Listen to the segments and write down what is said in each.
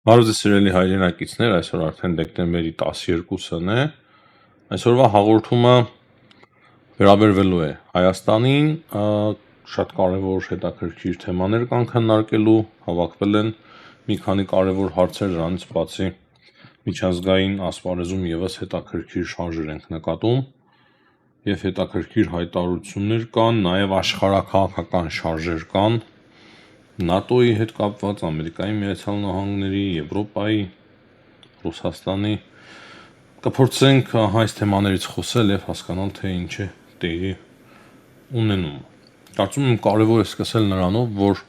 Բարև ձեզ սիրելի հայրենակիցներ, այսօր արդեն դեկտեմբերի 12-ն է։ Այսօրվա հաղորդումը վերաբերվելու է Հայաստանին, շատ կարևոր հետաքրքիր թեմաներ կան քննարկելու, հավաքվել են մի քանի կարևոր հարցեր, դրանից բացի միջազգային ասպարեզում եւս հետաքրքիր շարժեր ենք նկատում եւ հետաքրքիր հայտարարություններ կան, նաեւ աշխարհաքաղաքական շարժեր կան ՆԱՏՕ-ի հետ կապված, Ամերիկայի Միացյալ Նահանգների, Եվրոպայի, Ռուսաստանի կփորձենք այս թեմաներից խոսել եւ հասկանալ թե ինչ է տեղի ունենում։ Կարծում եմ կարևոր է սկսել նրանով, որ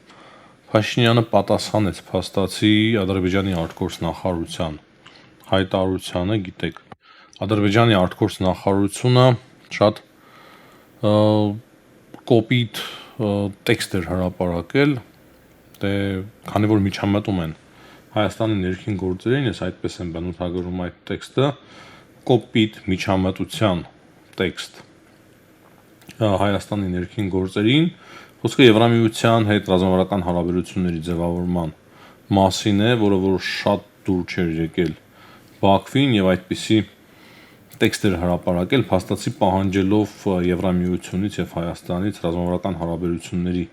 Փաշինյանը պատասխանեց փաստացի Ադրբեջանի արտգործնախարարության հայտարարությանը, գիտեք, Ադրբեջանի արտգործնախարարությունը շատ կոպիտ տեքստ էր հրապարակել, դե քանի որ միջամտում են Հայաստանի ներքին գործերին, ես այդպես եմ բնութագրում այդ տեքստը, կոպիտ միջամտության տեքստ Հայաստանի ներքին գործերին, խոսքը Եվրամիության հետ ռազմավարական հարաբերությունների ձևավորման մասին է, որը որ շատ դուր չէր եկել Բաքվին եւ այդպիսի տեքստեր հրապարակել, փաստացի պահանջելով Եվրամիությունից եւ Հայաստանից ռազմավարական հարաբերությունների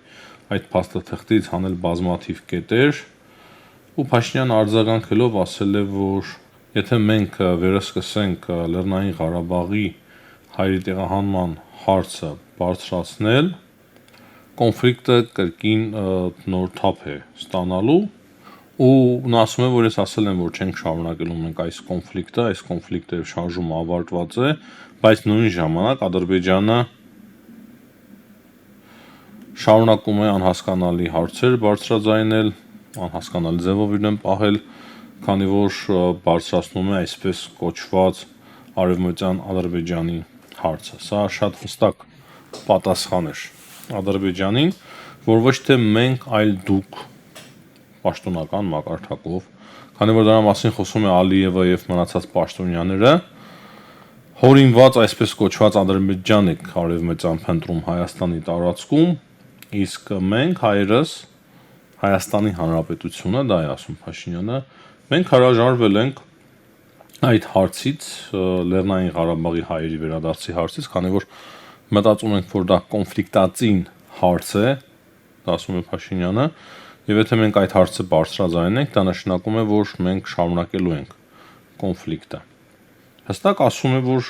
այդ փաստաթղթից հանել բազմաթիվ կետեր ու Փաշինյանը արձագանքելով ասել է, որ եթե մենք վերսկսենք Լեռնային Ղարաբաղի հայերի տեղահանման հարցը բարձրացնել, կոնֆլիկտը կրկին նոր թափ է ստանալու ու նա ասում է, որ ես ասել եմ, որ չենք շարունակելու մենք այս կոնֆլիկտը շարժումը ավարտված է, բայց նույն ժամանակ Ադրբեջանը շարունակում է անհասկանալի հարցեր բարձրաձայնել, անհասկանալի ձևով իրեն պահել, քանի որ բարձրացնում է այսպես կոչված արևմտյան Ադրբեջանի հարցը։ Սա շատ հստակ պատասխան էր Ադրբեջանին, որ ոչ թե մենք, այլ դուք պաշտոնական մակարդակով, քանի որ դրա մասին խոսում է Ալիևը եւ մնացած պաշտոնյաները, հորինված այսպես կոչված Ադրբեջան է արևմտյան փնտրում Հայաստանի տարածքում, իսկ մենք հայերս Հայաստանի Հանրապետությունը, դա է ասում Փաշինյանը, մենք հրաժարվել ենք այդ հարցից, Լեռնային Ղարաբաղի հայերի վերադարձի հարցից, քանի որ մտածում ենք, որ դա կոնֆլիկտածին հարց է, դա ասում է Փաշինյանը, եւ եթե մենք այդ հարցը բարձրաձայնենք, դա նշանակում է, որ մենք շարունակելու ենք կոնֆլիկտը։ Հստակ ասում է, որ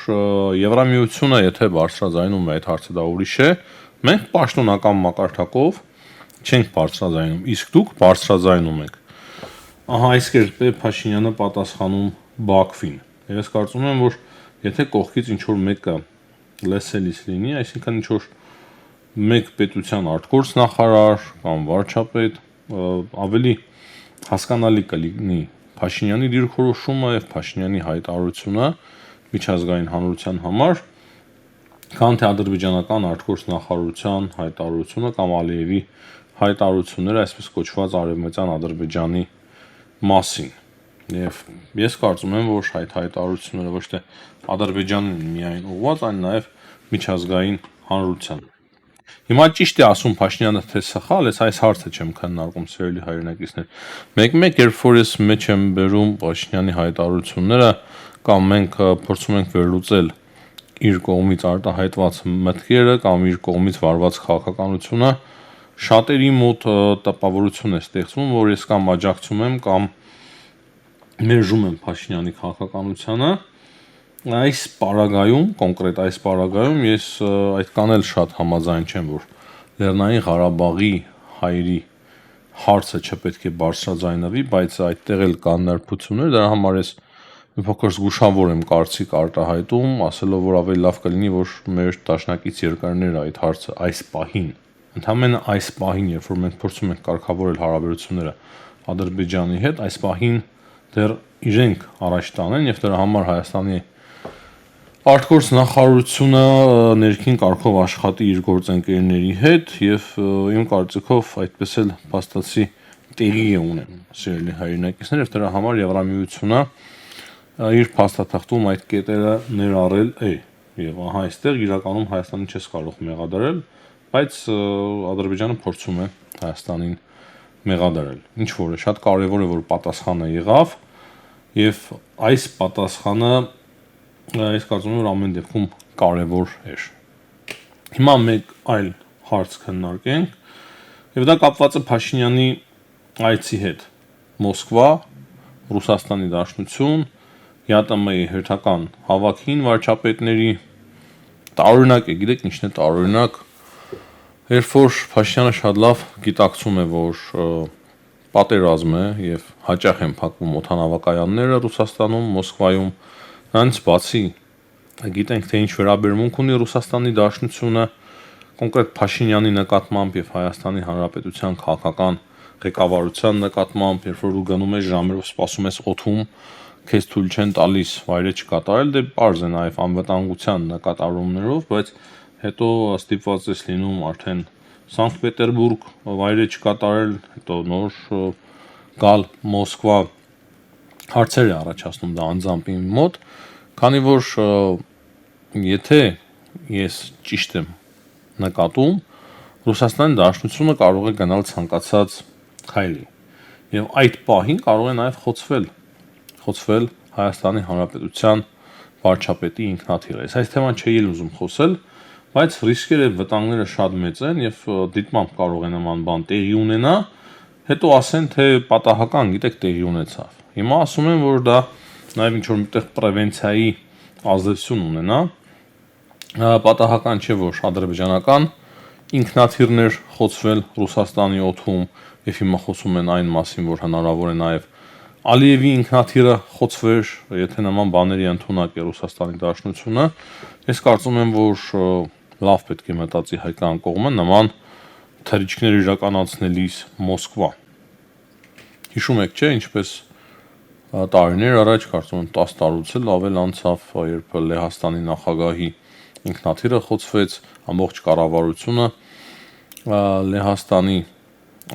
Եվրամիությունը, եթե բարձրաձայնում է այդ հարցը, դա ուրիշ է, մենք պաշտոնական մակարդակով չենք բարձրաձայնում, իսկ դուք բարձրաձայնում եք։ Ահա այս կերպ է Փաշինյանը պատասխանում Բաքվին։ Ես կարծում եմ, որ եթե կողքից ինչ որ մեկը լեսելիս լինի, այսինքն ինչ որ մեկ պետության արտգործնախարար կամ վարչապետ, ավելի հասկանալի կլինի Փաշինյանի դիրքորոշումը եւ Փաշինյանի հայտարարությունը միջազգային հանրության համար, քան թե ադրբեջանական արտգործնախարարության հայտարարությունը կամ Ալիևի հայտարարությունները այսպես կոչված արևմտյան Ադրբեջանի մասին։ Եվ ես կարծում եմ, որ այդ հայտարարությունները ոչ թե Ադրբեջանին միայն ուղղված, այլ նաեւ միջազգային հանրությանը։ Հիմա ճիշտ է ասում Փաշինյանը, թե սխալ է, այս հարցը չեմ քննարկում, սիրելի հայրենակիցներ։ Մեկ-մեկ երբ որ ես մեջ եմ բերում Փաշինյանի հայտարարությունները կամ մենք փորձում ենք վերլուծել իր կողմից արտահայտված մտքերը կամ իր կողմից վարված քաղաքականությունը, շատերի մոտ տպավորություն է ստեղծվում, որ ես կամ աջակցում եմ կամ մերժում եմ Փաշինյանի քաղաքականությանը։ Այս պարագայում, կոնկրետ այս պարագայում ես այդքան էլ շատ համաձայն չեմ, որ Լեռնային Ղարաբաղի հայերի հարցը չպետք է բարձրաձայնվի, բայց այդտեղ էլ կան նրբություններ, դրա համար ես մի փոքր զգուշավոր եմ կարծիք արտահայտում, ասելով, որ ավելի լավ կլինի, որ մեր դաշնակից երկրները այդ հարցը այս պահին, ընդհանրապես այս պահին, երբ որ մենք փորձում ենք կարգավորել հարաբերությունները Ադրբեջանի հետ, այս պահին դեռ իրենք առաջ տանեն եւ դրա համար Հայաստանի արտգործնախարարությունը ներքին կարգով աշխատի իր գործընկերների հետ եւ իմ կարծիքով այդպես էլ փաստացի տեղի է ունեն սիրելի հայրենակիցներ եւ դրա համար Եվրամիությունը իր փաստաթղթում այդ կետերը ներառել է եւ ահա այստեղ իրականում Հայաստանը չես կարող մեղադրել, բայց Ադրբեջանը փորձում է Հայաստանին մեղադրել։ Ինչ որ է, շատ կարևոր է, որ պատասխանը եղավ, եւ այս պատասխանը ես կարծում եմ, որ ամեն դեպքում կարևոր էր։ Հիմա մեկ այլ հարց քննարկենք, եւ դա կապված է Փաշինյանի այցի հետ։ Մոսկվա, Ռուսաստանի Դաշնություն, ԵԱՏՄ-ի հերթական հավաքին վարչապետների տարօրինակ է, գիտեք ինչն է տարօրինակ, երբ որ Փաշինյանը շատ լավ գիտակցում է, որ պատերազմ է եւ հաճախ են փակվում օդանավակայանները Ռուսաստանում, Մոսկվայում, նրանց բացի գիտենք թե ինչ վերաբերմունք ունի Ռուսաստանի Դաշնությունը կոնկրետ Փաշինյանի նկատմամբ եւ Հայաստանի Հանրապետության քաղաքական ղեկավարության նկատմամբ, երբ որ դու գնում ես ժամերով սպասում ես օդում, քեզ թույլ չեն տալիս վայրը չկատարել, դե պարզ է նաեւ անվտանգության նկատառումներով, բայց հետո ստիպված ես լինում արդեն Սանկտ Պետերբուրգ վայրը չկատարել, հետո նոր գալ Մոսկվա հարցեր է առաջացնում դա անձամբ իմ մոտ, քանի որ եթե ես ճիշտ եմ նկատում, Ռուսաստանի Դաշնությունը կարող է գնալ ցանկացած քայլի եւ այդ պահին կարող է նաեւ խոցվել Հայաստանի Հանրապետության վարչապետի ինքնաթիռը։ Այս թեման չէի ուզում խոսել, բայց ռիսկերը, վտանգները շատ մեծ են եւ դիտմամբ կարող է նման բան տեղի ունենա, հետո ասեն թե պատահական, գիտեք, տեղի ունեցավ։ Հիմա ասում են, որ դա նաեւ ինչ որ միտեղ պրևենցիայի ազդեցություն ունենա։ Պատահական չէ, որ ադրբեջանական ինքնաթիռներ խոցվել Ռուսաստանի օդում եւ հիմա խոսում են այն մասին, որ հնարավոր է նաեւ Ալիևի ինքնաթիռը խոցվեր, եթե նման բաների ընդունակ է Ռուսաստանի Դաշնությունը, ես կարծում եմ, որ լավ պետք է մտածի հայկական կողմը նման թռիչքներ իրականացնելիս Մոսկվա։ Հիշում եք, չէ, ինչպես տարիներ առաջ, կարծում եմ 10 տարուց էլ ավել անցավ, երբ Լեհաստանի նախագահի ինքնաթիռը խոցվեց, ամբողջ կառավարությունը Լեհաստանի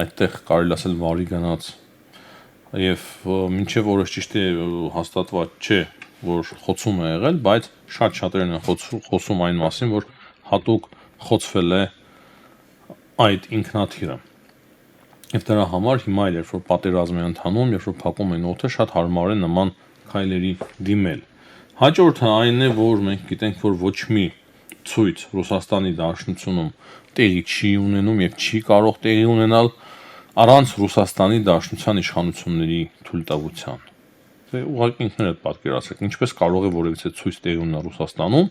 այդտեղ կարելի ասել վարի գնաց եւ մինչեւ օրս ճիշտ է հաստատված չէ, որ խոցում է եղել, բայց շատ-շատերն են խոսում այն մասին, որ հատուկ խոցվել է այդ ինքնաթիռը։ Եվ դրա համար հիմա էլ երբ որ պատերազմ է ընթանում, երբ որ փակում են օդը, շատ հարմար է նման քայլերի դիմել։ Հաջորդը այն է, որ մենք գիտենք, որ ոչ մի ցույց Ռուսաստանի Դաշնությունում տեղի չի ունենում եւ չի կարող տեղի ունենալ առանց Ռուսաստանի Դաշնության իշխանությունների թույլտվության։ Դե ուղղակի ինքներդ պատկերացրեք, ինչպես կարող է որևիցե ցույց տեղի ունենալ Ռուսաստանում,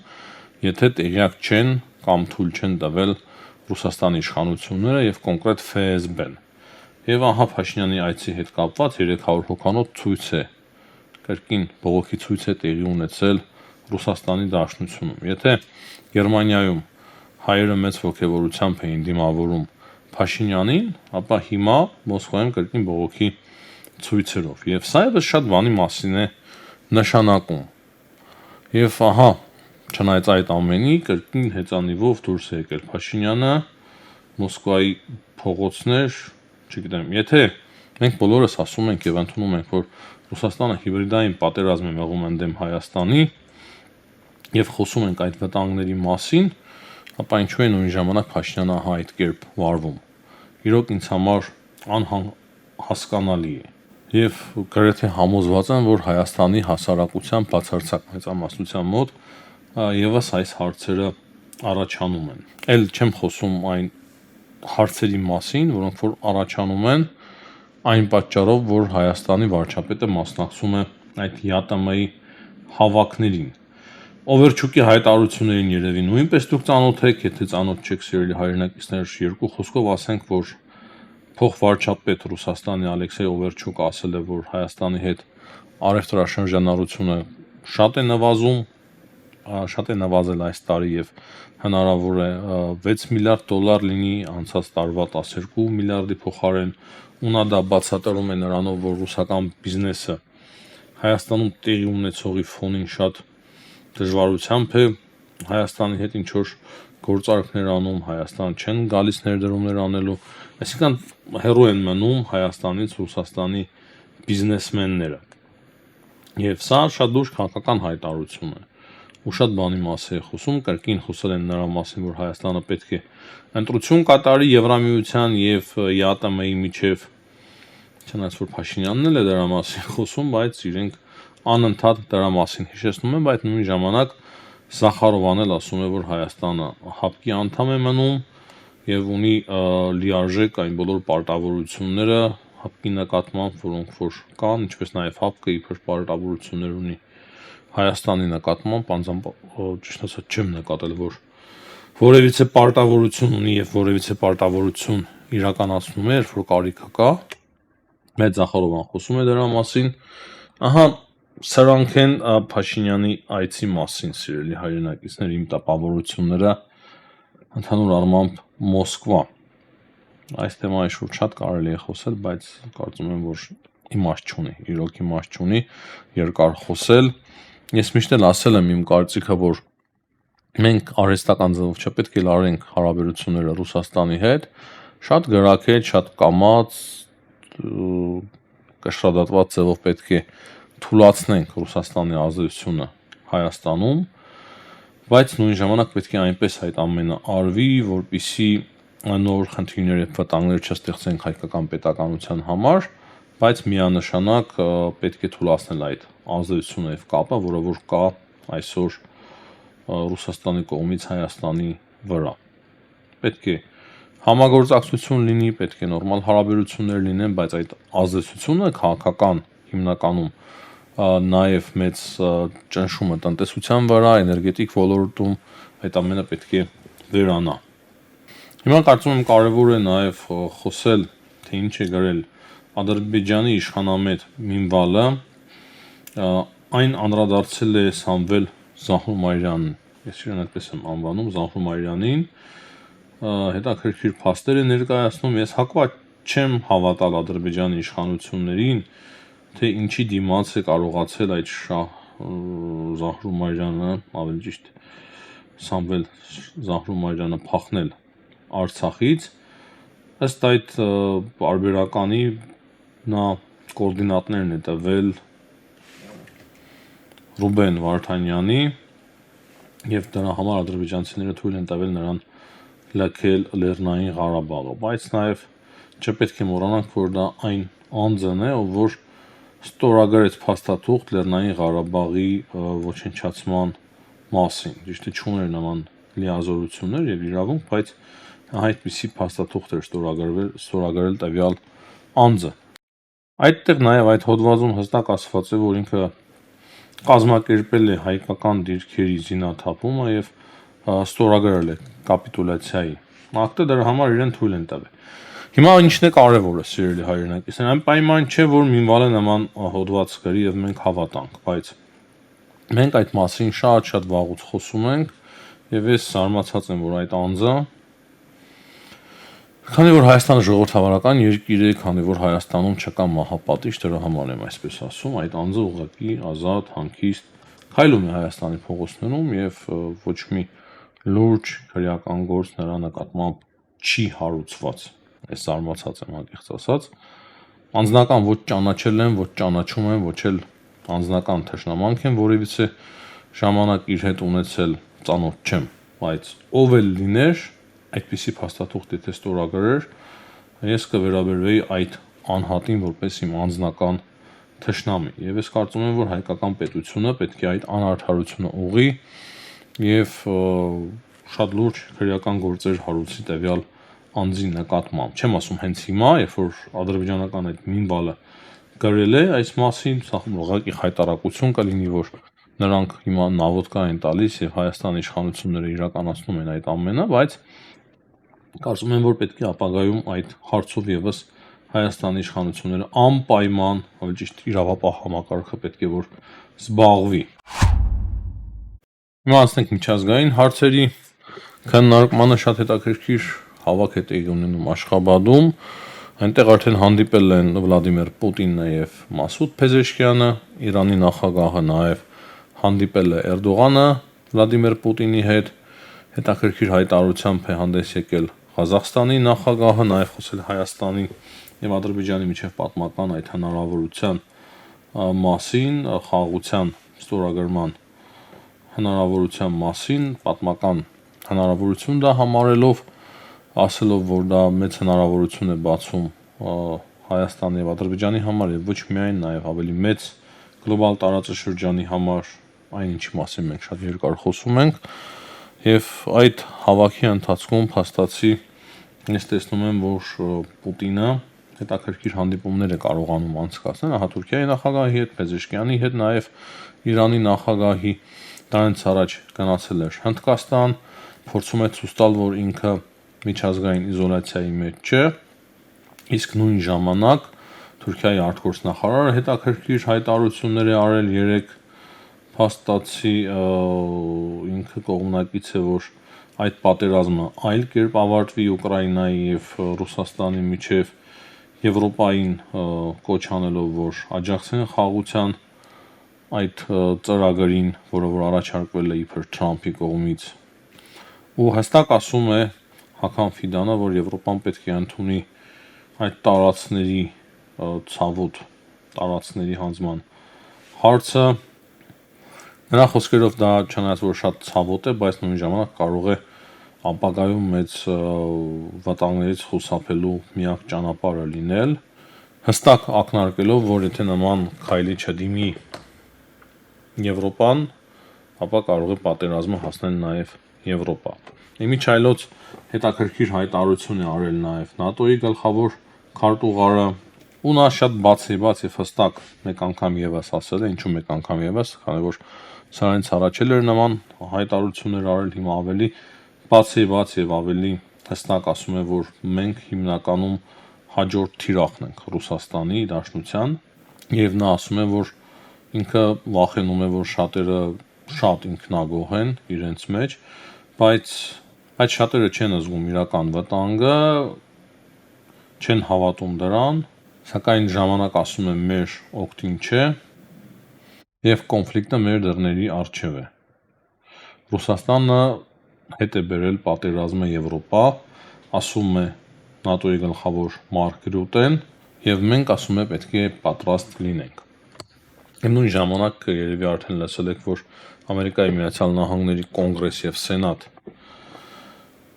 եթե տեղյակ չեն կամ թույլ չեն տվել Ռուսաստանի իշխանությունները եւ կոնկրետ ՖՍԲ-ն։ Եվ ահա Փաշինյանի այցի հետ կապված 300 հոգանոց ցույց է, կրկին բողոքի ցույց է տեղի ունեցել Ռուսաստանի Դաշնությունում։ Եթե Գերմանիայում հայերը մեծ ողջավորությամբ էին դիմավորում Փաշինյանին, ապա հիմա Մոսկվայում կրկին բողոքի ցույցերով։ Եվ սա եւս շատ բանի մասին է նշանակում։ Եվ ահա, չնայած այդ ամենի, կրկին հեծանիվով դուրս է եկել Փաշինյանը Մոսկվայի փողոցներ, չգիտեմ, եթե մենք բոլորս ասում ենք եւ ընդունում ենք, որ Ռուսաստանը հիբրիդային պատերազմ է մեղում ընդդեմ Հայաստանի եւ խոսում ենք այդ վտանգների մասին, ապա ինչու է նույն ժամանակ Փաշինյանը այդ կերպ վարվում։ Իրոք ինձ համար անհասկանալի է։ Եվ գրեթե համոզված եմ, որ Հայաստանի հասարակության բացարձակ մեծամասնության մոտ եւս այս հարցերը առաջանում են։ Էլ չեմ խոսում այն հարցերի մասին, որոնք որ առաջանում են այն պատճառով, որ Հայաստանի վարչապետը մասնակցում է այդ ԵԱՏՄ-ի հավաքներին։ Օվերչուկի հայտարարություններին երևի նույնպես դուք ծանոթ եք, եթե ծանոթ չեք սիրելի հայրենակիցներ, երկու խոսքով ասենք, որ փոխվարչապետ Ռուսաստանի Ալեքսեյ Օվերչուկը ասել է, որ Հայաստանի հետ առևտրաշրջանառությունը շատ է նվազել այս տարի եւ հնարավոր է 6 միլիարդ դոլար լինի անցած տարվա 12 միլիարդի փոխարեն, ու նա դա բացատրում է նրանով, որ ռուսական բիզնեսը Հայաստանում տեղի ունեցողի ֆոնին շատ դժվարությամբ է Հայաստանի հետ ինչ որ գործարքներ անում, Հայաստան չեն գալիս ներդրումներ անելու, այսինքն հեռու են մնում Հայաստանից Ռուսաստանի բիզնեսմենները։ Եվ սա շատ դուրս քաղաքական հայտարարություն է։ Ու շատ բանի մասին է խոսում, կրկին խոսել են նրա մասին, որ Հայաստանը պետք է ընտրություն կատարի Եվրամիության եւ ԵԱՏՄ-ի միջև Չնայած որ Փաշինյանն էլ է դրա մասին խոսում, բայց իրենք անընդհատ դրա մասին հիշեցնում են, բայց նույն ժամանակ Զախարովան էլ ասում է, որ Հայաստանը ՀԱՊԿ-ի անդամ է մնում եւ ունի լիարժեք այն բոլոր պարտավորությունները ՀԱՊԿ-ի նկատմամբ, որոնք որ կան, ինչպես նաեւ ՀԱՊԿ-ը իբր պարտավորություններ ունի Հայաստանի նկատմամբ, անձամբ ճիշտ ասած չեմ նկատել, որ որևիցե պարտավորություն ունի եւ որևիցե պարտավորություն իրականացնում է, երբ որ կարիքը կա։ Մեծ Զախարովան խոսում է դրա մասին։ Ահա սրանք են Փաշինյանի այցի մասին, սիրելի հայրենակիցներ, իմ տպավորությունները ընդհանուր առմամբ Մոսկվա։ Այս թեմայի շուրջ շատ կարելի է խոսել, բայց կարծում եմ, որ իմաստ չունի, իրոք իմաստ չունի երկար խոսել։ Ես միշտ էլ ասել եմ իմ կարծիքը, որ մենք արհեստական ձևով չպետք է լարենք հարաբերությունները Ռուսաստանի հետ, շատ գրաքետ, շատ կամաց, կշռադատված ձևով պետք է թուլացնենք Ռուսաստանի ազդեցությունը Հայաստանում, բայց նույն ժամանակ պետք է այնպես այդ ամենը արվի, որպեսզի նոր խնդիրներ եւ վտանգներ չստեղծենք հայկական պետականության համար, բայց միանշանակ պետք է թուլացնել այդ ազդեցությունը եւ կապը, որը որ կա այսօր Ռուսաստանի կողմից Հայաստանի վրա։ Պետք է համագործակցություն լինի, պետք է նորմալ հարաբերություններ լինեն, բայց այդ ազդեցությունը քաղաքական հիմնականում նաև մեծ ճնշումը տնտեսության վրա, էներգետիկ ոլորտում այդ ամենը պետք է վերանա։ Հիմա կարծում եմ կարևոր է նաև խոսել, թե ինչ է գրել Ադրբեջանի իշխանամետ Մինվալը, այն անդրադարձել է Սամվել Զահրումարյանին, ես իրեն այդպես եմ անվանում, Զահրումարյանին, հետաքրքիր փաստեր է ներկայացնում, ես հակված չեմ հավատալ Ադրբեջանի իշխանություններին, թե ինչի դիմաց է կարողացել այդ Զահրումարյանը, ավելի ճիշտ Սամվել Զահրումարյանը փախնել Արցախից, ըստ այդ պարբերականի նա կոորդինատներն է տվել Ռուբեն Վարդանյանի եւ դրա համար ադրբեջանցիները թույլ են տվել նրան լքել Լեռնային Ղարաբաղը, բայց նաեւ չպետք է մոռանանք, որ դա այն անձն է, ով որ ստորագրեց փաստաթուղթ Լեռնային Ղարաբաղի ոչնչացման մասին, ճիշտ է չուներ նման լիազորություններ եւ իրավունք, բայց այդպիսի փաստաթուղթ էր ստորագրել տվյալ անձը։ Այդտեղ նաեւ այդ հոդվածում հստակ ասված է, որ ինքը կազմակերպել է հայկական դիրքերի զինաթափումը եւ ստորագրել է կապիտուլյացիայի ակտը, դրա համար իրեն թույլ են տվել։ Հիմա ինչն է կարևորը, սիրելի հայրենակիցներ, այն պայման չէ, որ Մինվալը նման հոդված գրի եւ մենք հավատանք, բայց մենք այդ մասին շատ վաղուց խոսում ենք եւ ես զարմացած եմ, որ այդ անձը, քանի որ Հայաստանը ժողովրդավարական երկիր է, քանի որ Հայաստանում չկա մահապատիժ, դրա համար եմ այսպես ասում, այդ անձը ուղղակի ազատ, հանգիստ քայլում է Հայաստանի փողոցներում եւ ոչ մի լուրջ քրեական գործ նրա նկատմամբ չի հարուցված։ Ես զարմացած եմ անկեղծ ասած, անձնական ոչ ճանաչել եմ, ոչ ճանաչում եմ, ոչ էլ անձնական թշնամանք եմ որևիցե ժամանակ իր հետ ունեցել, ծանոթ չեմ, բայց ով էլ լիներ, այդպիսի փաստաթուղթ եթե ստորագրեր, ես կվերաբերվեի այդ անհատին որպես իմ անձնական թշնամի։ Եվ ես կարծում եմ, որ հայկական պետությունը պետք է այդ անարդարությունը ուղղի եւ շատ լուրջ քրեական գործեր հարուցի տվյալ անձի նկատմամբ։ Չեմ ասում հենց հիմա, երբ որ ադրբեջանական այդ Մինվալը գրել է այս մասին, սա ուղղակի հայտարարություն կլինի, որ նրանք հիմա նավոդկա են տալիս եւ Հայաստանի իշխանությունները իրականացնում են այդ ամենը, բայց կարծում եմ, որ պետք է ապագայում այդ հարցով եւս Հայաստանի իշխանությունները անպայման, ավելի ճիշտ իրավապահ համակարգը պետք է որ զբաղվի։ Հիմա անցնենք միջազգային հարցերի քննարկմանը, շատ հետաքրքիր հավաք է տեղի ունենում Աշխաբադում, այնտեղ արդեն հանդիպել են Վլադիմիր Պուտինը եւ Մասուդ Փեզեշկյանը, Իրանի նախագահը նաեւ հանդիպել է Էրդողանը Վլադիմիր Պուտինի հետ, հետաքրքիր հայտարարությամբ է հանդես եկել Ղազախստանի նախագահը, նաեւ խոսել Հայաստանի եւ Ադրբեջանի միջև պատմական այդ հնարավորության մասին, խաղաղության ստորագրման հնարավորության մասին, պատմական հնարավորություն դա համարելով, ասելով, որ դա մեծ հնարավորություն է բացում Հայաստանի եւ Ադրբեջանի համար եւ ոչ միայն նաեւ ավելի մեծ գլոբալ տարածաշրջանի համար, այն ինչի մասին մենք շատ երկար խոսում ենք, եւ այդ հավաքի ընթացքում փաստացի ես տեսնում եմ, որ Պուտինը հետաքրքիր հանդիպումներ է կարողանում անցկացնել ահա Թուրքիայի նախագահի հետ, Փեզեշկյանի հետ, նաեւ Իրանի նախագահի դրանից առաջ գնացել էր Հնդկաստան, փորձում է ցույց տալ, որ ինքը միջազգային իզոլացիայի մեջ չէ, իսկ նույն ժամանակ Թուրքիայի արտգործնախարարը հետաքրքիր հայտարարություններ է արել 3 փաստացի ինքը կողմնակից է, որ այդ պատերազմը այլ կերպ ավարտվի Ուկրաինայի եւ Ռուսաստանի միջև Եվրոպային կոչ անելով, որ աջակցեն խաղաղության այդ ծրագրին, որը որ առաջարկվել է իբր Թրամփի կողմից, ու հստակ ասում է Հական Ֆիդանը, որ Եվրոպան պետք է ընդունի այդ տարածքների ցավոտ տարածքների հանձնման հարցը։ Նրա խոսքերով դա չնայած որ շատ ցավոտ է, բայց նույն ժամանակ կարող է ապագայում մեծ վտանգներից խուսափելու միակ ճանապարհը լինել, հստակ ակնարկելով, որ եթե նման քայլի չդիմի Եվրոպան, ապա կարող է պատերազմը հասնել նաև Եվրոպա։ Իմիջայլոց հետաքրքիր հայտարարություն է արել նաև ՆԱՏՕ-ի գլխավոր քարտուղարը, ու նա շատ բացի հստակ մեկ անգամ եւս ասել է, ինչու մեկ անգամ եւս, քանի որ սրանից առաջել էր նման հայտարարություններ արել, հիմա ավելի բաց եւ ավելի հստակ ասում է, որ մենք հիմնականում հաջորդ թիրախն ենք Ռուսաստանի Դաշնության, եւ նա ասում է, որ ինքը վախենում է, որ շատերը շատ ինքնագոհ են իրենց մեջ, բայց այդ շատերը չեն զգում իրական վտանգը, չեն հավատում դրան, սակայն ժամանակ ասում է մեր օգտին չէ եւ կոնֆլիկտը մեր դռների առջեւ է։ Ռուսաստանը հետ է բերել պատերազմը Եվրոպա, ասում է ՆԱՏՕ-ի գլխավոր Մարկ Ռյուտեն, եւ մենք ասում է պետք է պատրաստ լինենք։ Եվ նույն ժամանակ երևի արդեն լսել եք, որ Ամերիկայի Միացյալ Նահանգների կոնգրես եւ սենատ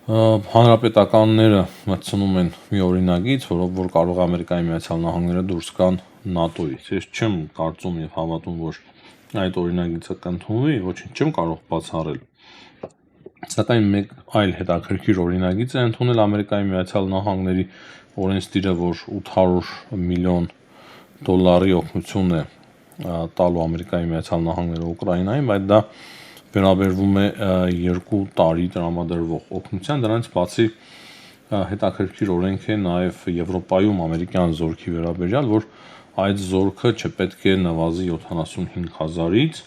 հանրապետականները մտցնում են մի օրինագիծ, որ կարող է Ամերիկայի Միացյալ Նահանգները դուրս գան ՆԱՏՕ-ից։ Ես չեմ կարծում եւ հավատում, որ այդ օրինագիծը կընդունվի, ոչինչ չեմ կարող բացառել։ Սակայն մեկ այլ հետաքրքիր օրինագիծ է ընդունել Ամերիկայի Միացյալ Նահանգների օրենսդիրը, որ 800 միլիոն դոլարի օգնություն է տալու Ամերիկայի Միացյալ Նահանգները Ուկրաինային, բայց դա վերաբերվում է 2 տարի տրամադրվող օգնության, դրանից բացի հետաքրքիր օրենք է նաև Եվրոպայում ամերիկյան զորքի վերաբերյալ, որ այդ զորքը չպետք է նվազի 75,000-ից,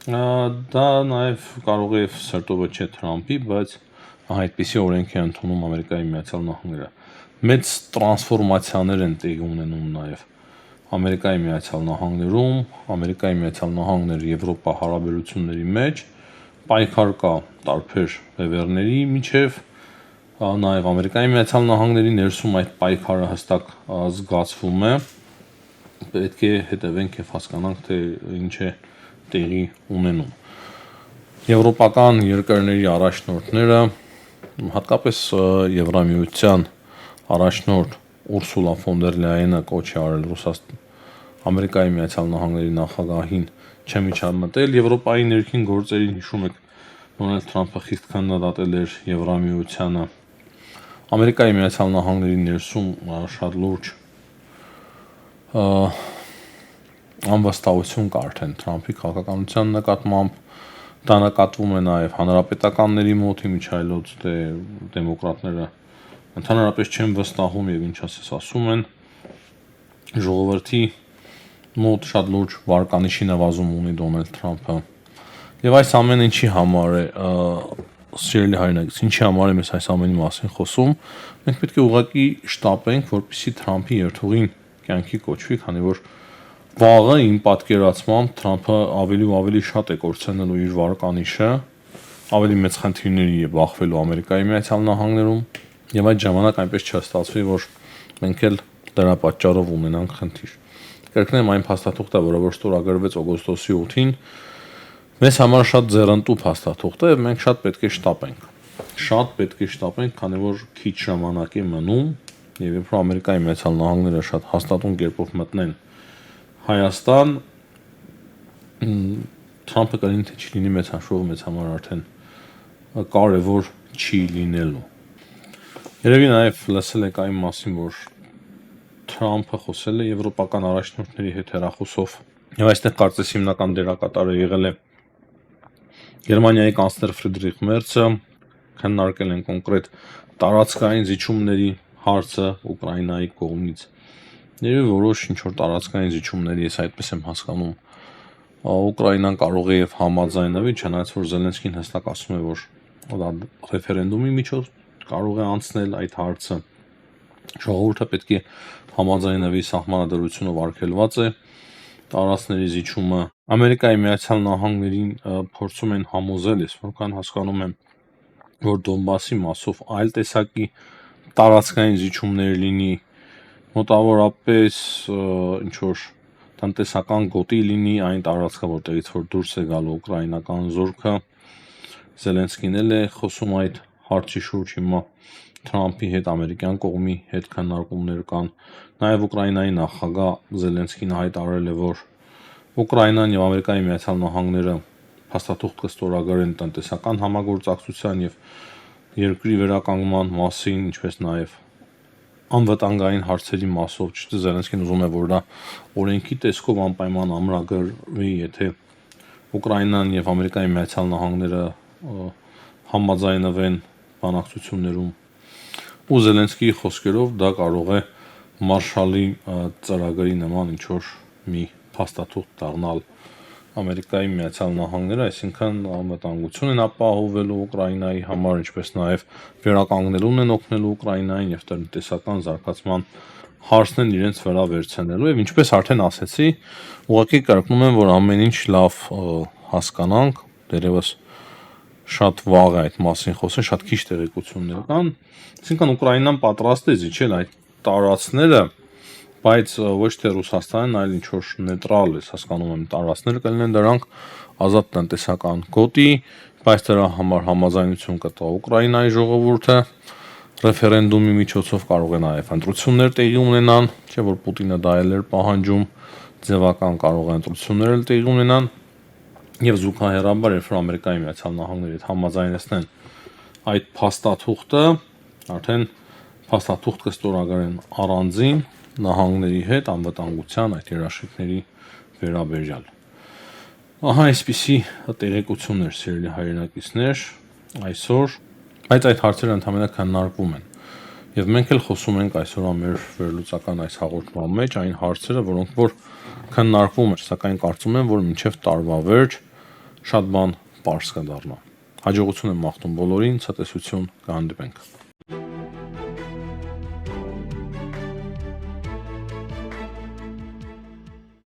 դա նաև կարող է սրտովը չէ Թրամփի, բայց այդպիսի օրենք է ընդունում Ամերիկայի Միացյալ Նահանգները։ Մեծ տրանսֆորմացիաներ են տեղի ունենում նաև Ամերիկայի Միացյալ Նահանգներում, Ամերիկայի Միացյալ Նահանգներ Եվրոպա հարաբերությունների մեջ, պայքար կա տարբեր բևեռների միջև, նաև Ամերիկայի Միացյալ Նահանգների ներսում այդ պայքարը հստակ զգացվում է, պետք է հետևենք եւ հասկանանք, թե ինչ է տեղի ունենում։ Եվրոպական երկրների առաջնորդները, հատկապես Եվրամիության առաջնորդ Ուրսուլա ֆոն դեր Լայենը կոչ է արել Ամերիկայի Միացյալ Նահանգների նախագահին չմիջամտել Եվրոպայի ներքին գործերին, հիշում եք, Դոնալդ Թրամփը խիստ քննադատել էր Եվրամիությանը։ Ամերիկայի Միացյալ Նահանգների ներսում շատ լուրջ անվստահություն կա արդեն Թրամփի քաղաքականության նկատմամբ, դա նկատվում է նաև հանրապետականների մոտ, իմիջայլոց դեմոկրատները ընդհանրապես չեն վստահում եւ ինչ ասում են, ժողովրդի մոտ շատ լուրջ վարկանիշի նվազում ունի Դոնալդ Թրամփը։ Եվ այս ամենը ինչի համար է, սիրելի հայրենակից, ինչի համար է մեզ այս ամենի մասին խոսում, մենք պետք է ուղղակի շտապենք, որպեսզի Թրամփի երթուղին կյանքի կոչվի, քանի որ վաղը իմ պատկերացմամբ Թրամփը ավելի ու ավելի շատ է կորցնելու իր վարկանիշը, ավելի մեծ խնդիրների է բախվելու Ամերիկայի Միացյալ Նահանգներում, եւ այդ ժամանակ այնպես չստացվի, որ մենք էլ դրա պատճառով ունենանք խնդիր։ Կրկնեմ, այն փաստաթուղթը, որը որ ստորագրվեց օգոստոսի 8-ին, մեզ համար շատ ձեռնտու փաստաթուղթ է, եւ մենք շատ պետք է շտապենք, քանի որ քիչ ժամանակ է մնում եւ երբ որ Ամերիկայի Միացյալ Նահանգները շատ հաստատուն կերպով մտնեն Հայաստան, Թրամփը կլինի թե չլինի մեծ հաշվով մեծ համար արդեն կարևոր չի լինելու։ Երևի նաև լսել եք այն մասին, որ Թրամփը խոսել է եվրոպական առաջնորդների հետ հեռախոսով, եւ այստեղ կարծես հիմնական դերակատարը եղել է Գերմանիայի կանցլեր Ֆրիդրիխ Մերցը, քննարկել են կոնկրետ տարածքային զիջումների հարցը Ուկրաինայի կողմից։ Երևի որոշ ինչ-որ տարածքային զիջումների, ես այդպես եմ հասկանում, Ուկրաինան կարող է եւ համաձայնվի, չնայած որ Զելենսկին հստակ ասում է, որ ռեֆերենդումի միջոց կարող է անցնել այդ հարցը։ Ժողովուրդը պետք է համաձայնվի, սահմանադրությունով արգելված է տարածքների զիջումը։ Ամերիկայի Միացյալ Նահանգներին փորձում են համոզել, ես որքան հասկանում եմ, որ Դոնբասի մասով այլ տեսակի տարածքային զիջումներ լինի, մոտավորապես ինչ որ տնտեսական գոտի լինի այն տարածքը, որտեղից որ դուրս է գալու ուկրաինական զորքը։ Զելենսկին էլ է խոսում այդ հարցի շուրջ, հիմա Թրամփի հետ ամերիկյան կողմի հետ քննարկումներ կան։ Նաև Ուկրաինայի նախագահ Զելենսկին հայտարարել է, որ Ուկրաինան եւ Ամերիկայի Միացյալ Նահանգները փաստաթուղթ կստորագրեն տնտեսական համագործակցության եւ երկրի վերականգնման մասին, ինչպես նաև անվտանգային հարցերի մասով, ճիշտ է Զելենսկին ուզում է, որ դա օրենքի տեսքով անպայման ամրագրվի, եթե Ուկրաինան եւ Ամերիկայի Միացյալ Նահանգները համաձայնվեն բանակցություններում։ Ու Զելենսկիի խոսքերով դա կարող է Մարշալի ծրագրի նման ինչ-որ մի փաստաթուղթ դառնալ Ամերիկայի Միացյալ Նահանգները, այսինքն անվտանգություն են ապահովելու Ուկրաինայի համար, ինչպես նաև վերականգնելուն են օգնելու Ուկրաինային եւ տնտեսական զարգացման հարցն են իրենց վրա վերցնելու եւ ինչպես արդեն ասեցի, ուղղակի կրկնում եմ, որ ամեն ինչ լավ հասկանանք, դերևս շատ վաղ է այդ մասին խոսել, շատ քիչ տեղեկություններ կան, այսինքն Ուկրաինան պատրաստ է զիջել այդ տարածքները, բայց ոչ թե Ռուսաստանն, այլ ինչ որ նեյտրալ է, հասկանում եմ, տարածքներ կլինեն դրանք ազատ տնտեսական գոտի, բայց դրա համար համաձայնություն կտա Ուկրաինայի ժողովուրդը, ռեֆերենդումի միջոցով կարող է նաև ընտրություններ տեղի ունենան, չէ՞ որ Պուտինը դա էլ էր պահանջում, ձևական կարող է ընտրություններ էլ տեղի ունենան, եւ զուգահեռաբար, երբ որ Ամերիկայի Միացյալ Նահանգների հետ համաձայնեցնեն այդ փաստաթուղթը, արդեն փաստաթուղթ կստորագրեն առանձին նահանգների հետ անվտանգության այդ երաշխիքների վերաբերյալ։ Ահա այսպիսի տեղեկություններ, սիրելի հայրենակիցներ, այսօր, բայց այդ հարցերը ընդհանրապես քննարկվում են։ Եվ մենք էլ խոսում ենք այսօր մեր վերլուծական այս հաղորդման մեջ այն հարցերը, որոնք որ քննարկվում են, սակայն կարծում եմ, որ մինչև տարվա վերջ շատ բան պարզ կդառնա։ Հաջողություն եմ մաղթում բոլորին, ցտեսություն, կհանդիպենք։